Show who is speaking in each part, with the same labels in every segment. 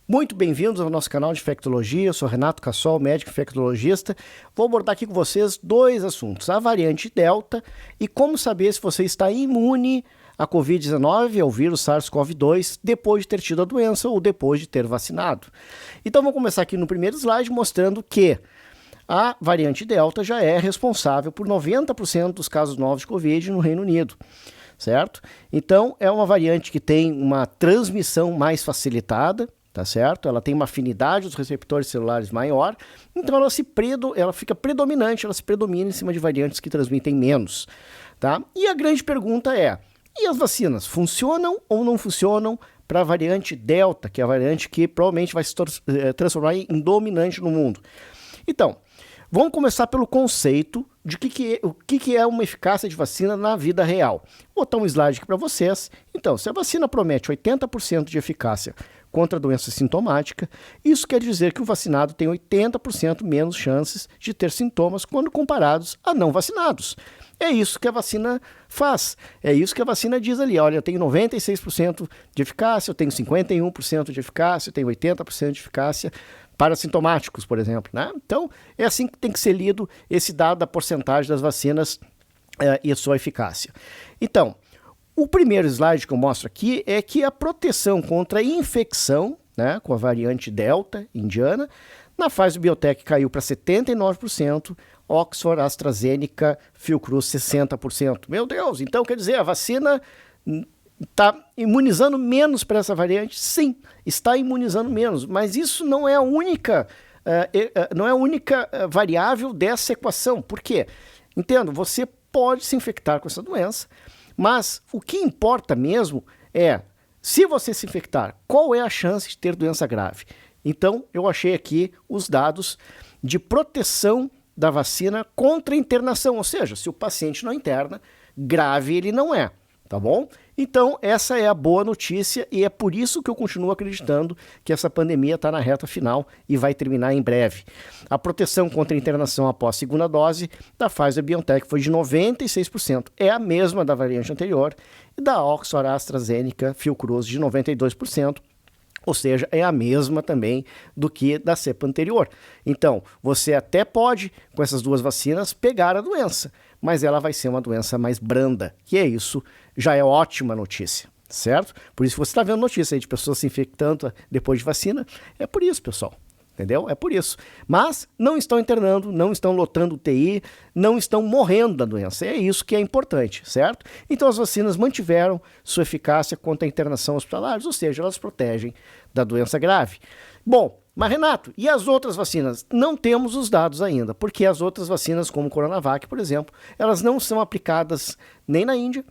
Speaker 1: Muito bem-vindos ao nosso canal de infectologia. Eu sou Renato Cassol, médico infectologista. Vou abordar aqui com vocês dois assuntos: a variante Delta e como saber se você está imune à Covid-19, ao vírus SARS-CoV-2, depois de ter tido a doença ou depois de ter vacinado. Então vamos começar aqui no primeiro slide mostrando que a variante Delta já é responsável por 90% dos casos novos de Covid no Reino Unido, certo? Então é uma variante que tem uma transmissão mais facilitada, tá certo? Ela tem uma afinidade dos receptores celulares maior, então ela fica predominante, ela se predomina em cima de variantes que transmitem menos, tá? E a grande pergunta é: e as vacinas funcionam ou não funcionam para a variante Delta, que é a variante que provavelmente vai se transformar em dominante no mundo? Então, vamos começar pelo conceito de o que é uma eficácia de vacina na vida real. Vou botar um slide aqui para vocês. Então, se a vacina promete 80% de eficácia contra a doença sintomática, isso quer dizer que o vacinado tem 80% menos chances de ter sintomas quando comparados a não vacinados. É isso que a vacina faz. É isso que a vacina diz ali. Olha, eu tenho 96% de eficácia, eu tenho 51% de eficácia, eu tenho 80% de eficácia para sintomáticos, por exemplo, né? Então, é assim que tem que ser lido esse dado da porcentagem das vacinas e a sua eficácia. Então, o primeiro slide que eu mostro aqui é que a proteção contra a infecção, né, com a variante Delta indiana, na Pfizer Biotech caiu para 79%, Oxford, AstraZeneca, Fiocruz 60%. Meu Deus, então quer dizer, a vacina está imunizando menos para essa variante? Sim, está imunizando menos, mas isso não é a única, variável dessa equação. Por quê? Entendo, você pode se infectar com essa doença, mas o que importa mesmo é, se você se infectar, qual é a chance de ter doença grave? Então, eu achei aqui os dados de proteção da vacina contra internação, ou seja, se o paciente não interna, grave ele não é, tá bom? Então, essa é a boa notícia e é por isso que eu continuo acreditando que essa pandemia está na reta final e vai terminar em breve. A proteção contra a internação após a segunda dose da Pfizer BioNTech foi de 96%. É a mesma da variante anterior e da Oxford AstraZeneca Fiocruz de 92%. Ou seja, é a mesma também do que da cepa anterior. Então, você até pode, com essas duas vacinas, pegar a doença, mas ela vai ser uma doença mais branda. E é isso, já é ótima notícia, certo? Por isso você está vendo notícia aí de pessoas se infectando depois de vacina. É por isso, pessoal. Entendeu? É por isso. Mas não estão internando, não estão lotando UTI, não estão morrendo da doença. É isso que é importante, certo? Então as vacinas mantiveram sua eficácia contra a internação hospitalar, ou seja, elas protegem da doença grave. Bom, mas Renato, e as outras vacinas? Não temos os dados ainda, porque as outras vacinas, como o Coronavac, por exemplo, elas não são aplicadas nem na Índia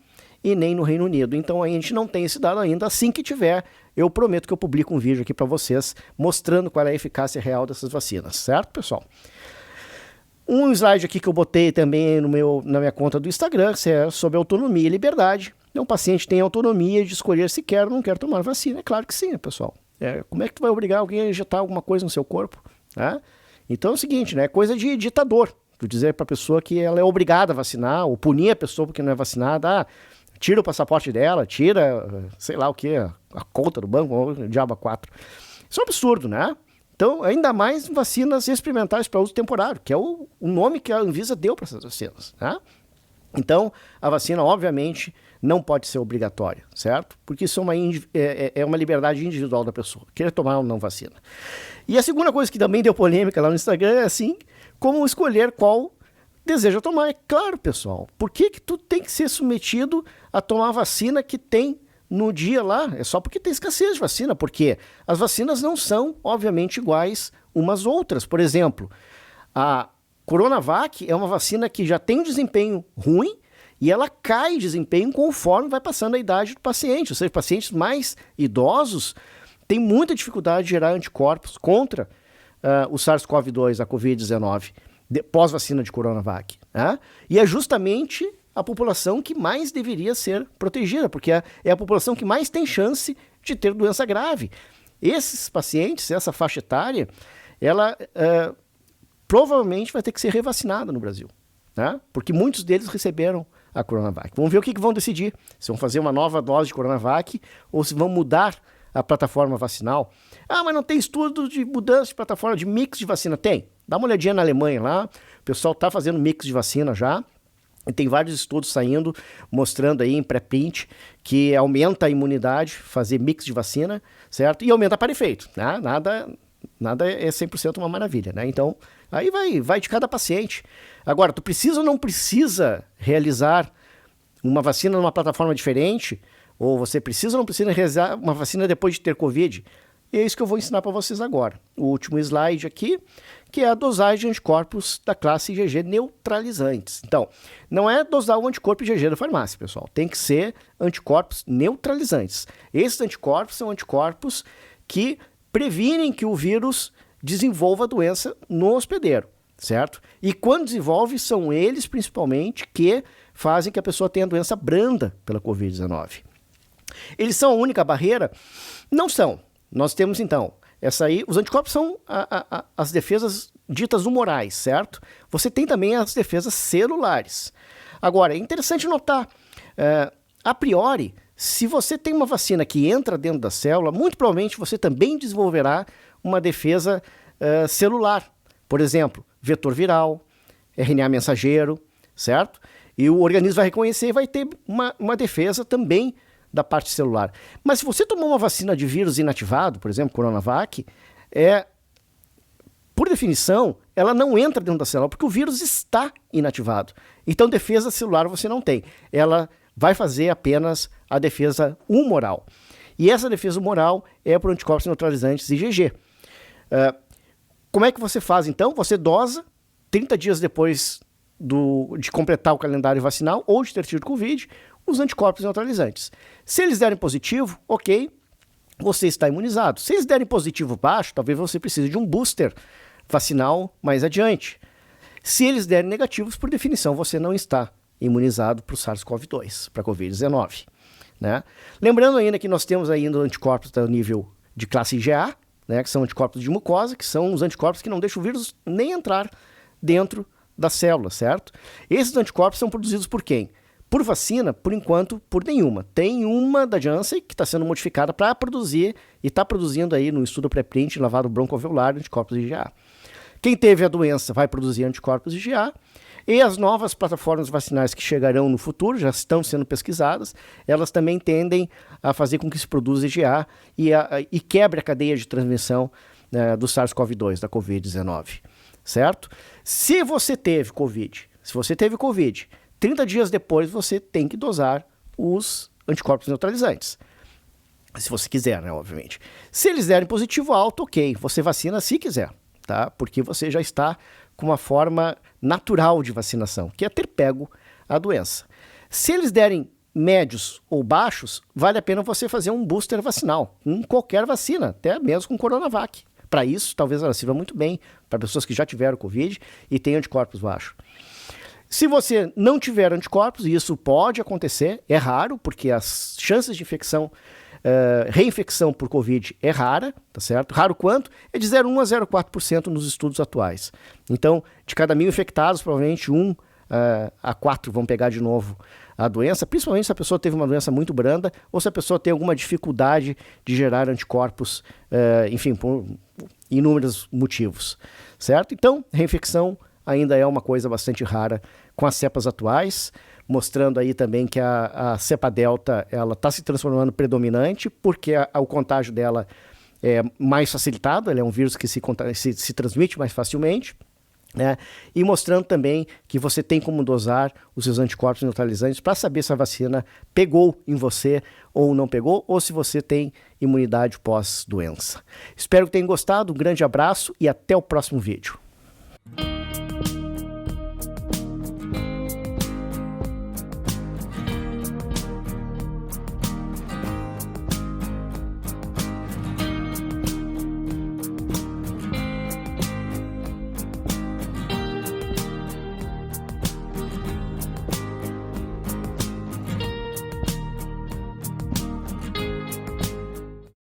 Speaker 1: e nem no Reino Unido. Então a gente não tem esse dado ainda. Assim que tiver, eu prometo que eu publico um vídeo aqui para vocês mostrando qual é a eficácia real dessas vacinas, certo, pessoal? Um slide aqui que eu botei também na minha conta do Instagram, que é sobre autonomia e liberdade. Então, o paciente tem autonomia de escolher se quer ou não quer tomar vacina. É claro que sim, pessoal. Como é que tu vai obrigar alguém a injetar alguma coisa no seu corpo? Né? Então é o seguinte, né? É coisa de ditador. Tu dizer para a pessoa que ela é obrigada a vacinar, ou punir a pessoa porque não é vacinada, tira o passaporte dela, tira, sei lá o que, a conta do banco, ou o diabo 4. Isso é um absurdo, né? Então, ainda mais vacinas experimentais para uso temporário, que é o nome que a Anvisa deu para essas vacinas, né? Então, a vacina, obviamente, não pode ser obrigatória, certo? Porque isso é uma liberdade individual da pessoa, querer tomar ou não vacina. E a segunda coisa que também deu polêmica lá no Instagram é assim, como escolher qual deseja tomar. É claro, pessoal, por que tu tem que ser submetido a tomar a vacina que tem no dia lá? É só porque tem escassez de vacina, porque as vacinas não são, obviamente, iguais umas outras. Por exemplo, a Coronavac é uma vacina que já tem um desempenho ruim e ela cai de desempenho conforme vai passando a idade do paciente. Ou seja, pacientes mais idosos têm muita dificuldade de gerar anticorpos contra o SARS-CoV-2, a Covid-19, pós-vacina de Coronavac. Né? E é justamente a população que mais deveria ser protegida, porque é a população que mais tem chance de ter doença grave. Esses pacientes, essa faixa etária, ela provavelmente vai ter que ser revacinada no Brasil, né? Porque muitos deles receberam a Coronavac. Vamos ver o que vão decidir, se vão fazer uma nova dose de Coronavac ou se vão mudar a plataforma vacinal. Ah, mas não tem estudo de mudança de plataforma de mix de vacina? Tem. Dá uma olhadinha na Alemanha lá, o pessoal está fazendo mix de vacina já. E tem vários estudos saindo, mostrando aí em pré-print que aumenta a imunidade, fazer mix de vacina, certo? E aumenta para efeito, né? Nada é 100% uma maravilha, né? Então, aí vai de cada paciente. Agora, tu precisa ou não precisa realizar uma vacina numa plataforma diferente? Ou você precisa ou não precisa realizar uma vacina depois de ter Covid? E é isso que eu vou ensinar para vocês agora. O último slide aqui, que é a dosagem de anticorpos da classe IgG neutralizantes. Então, não é dosar o anticorpo IgG da farmácia, pessoal. Tem que ser anticorpos neutralizantes. Esses anticorpos são anticorpos que previnem que o vírus desenvolva a doença no hospedeiro, certo? E quando desenvolve, são eles principalmente que fazem que a pessoa tenha doença branda pela Covid-19. Eles são a única barreira? Não são. Nós temos, então, os anticorpos são as defesas ditas humorais, certo? Você tem também as defesas celulares. Agora, é interessante notar, a priori, se você tem uma vacina que entra dentro da célula, muito provavelmente você também desenvolverá uma defesa celular. Por exemplo, vetor viral, RNA mensageiro, certo? E o organismo vai reconhecer e vai ter uma defesa também da parte celular. Mas se você tomar uma vacina de vírus inativado, por exemplo, Coronavac, por definição, ela não entra dentro da célula, porque o vírus está inativado. Então, defesa celular você não tem. Ela vai fazer apenas a defesa humoral. E essa defesa humoral é por anticorpos neutralizantes IgG. Como é que você faz, então? Você dosa 30 dias depois de completar o calendário vacinal ou de ter tido Covid, os anticorpos neutralizantes. Se eles derem positivo, ok, você está imunizado. Se eles derem positivo baixo, talvez você precise de um booster vacinal mais adiante. Se eles derem negativos, por definição, você não está imunizado para o SARS-CoV-2, para a Covid-19. Né? Lembrando ainda que nós temos ainda anticorpos do nível de classe IgA, né, que são anticorpos de mucosa, que são os anticorpos que não deixam o vírus nem entrar dentro da célula, certo? Esses anticorpos são produzidos por quem? Por vacina, por enquanto, por nenhuma. Tem uma da Janssen que está sendo modificada para produzir e está produzindo aí no estudo pré-print lavado broncoalveolar anticorpos IgA. Quem teve a doença vai produzir anticorpos IgA e as novas plataformas vacinais que chegarão no futuro, já estão sendo pesquisadas, elas também tendem a fazer com que se produza IgA e quebre a cadeia de transmissão do SARS-CoV-2, da Covid-19, certo? Se você teve Covid, 30 dias depois você tem que dosar os anticorpos neutralizantes. Se você quiser, né, obviamente. Se eles derem positivo alto, ok, você vacina se quiser, tá? Porque você já está com uma forma natural de vacinação, que é ter pego a doença. Se eles derem médios ou baixos, vale a pena você fazer um booster vacinal, com qualquer vacina, até mesmo com Coronavac. Para isso, talvez ela sirva muito bem para pessoas que já tiveram Covid e têm anticorpos baixos. Se você não tiver anticorpos, e isso pode acontecer, é raro, porque as chances de infecção, reinfecção por Covid é rara, tá certo? Raro quanto? É de 0,1 a 0,4% nos estudos atuais. Então, de cada 1.000 infectados, provavelmente 1 a 4 vão pegar de novo a doença, principalmente se a pessoa teve uma doença muito branda ou se a pessoa tem alguma dificuldade de gerar anticorpos, enfim, por inúmeros motivos, certo? Então, reinfecção ainda é uma coisa bastante rara com as cepas atuais, mostrando aí também que a cepa delta ela está se transformando predominante porque o contágio dela é mais facilitado, ele é um vírus que se transmite mais facilmente, né? E mostrando também que você tem como dosar os seus anticorpos neutralizantes para saber se a vacina pegou em você ou não pegou, ou se você tem imunidade pós-doença. Espero que tenham gostado, um grande abraço e até o próximo vídeo.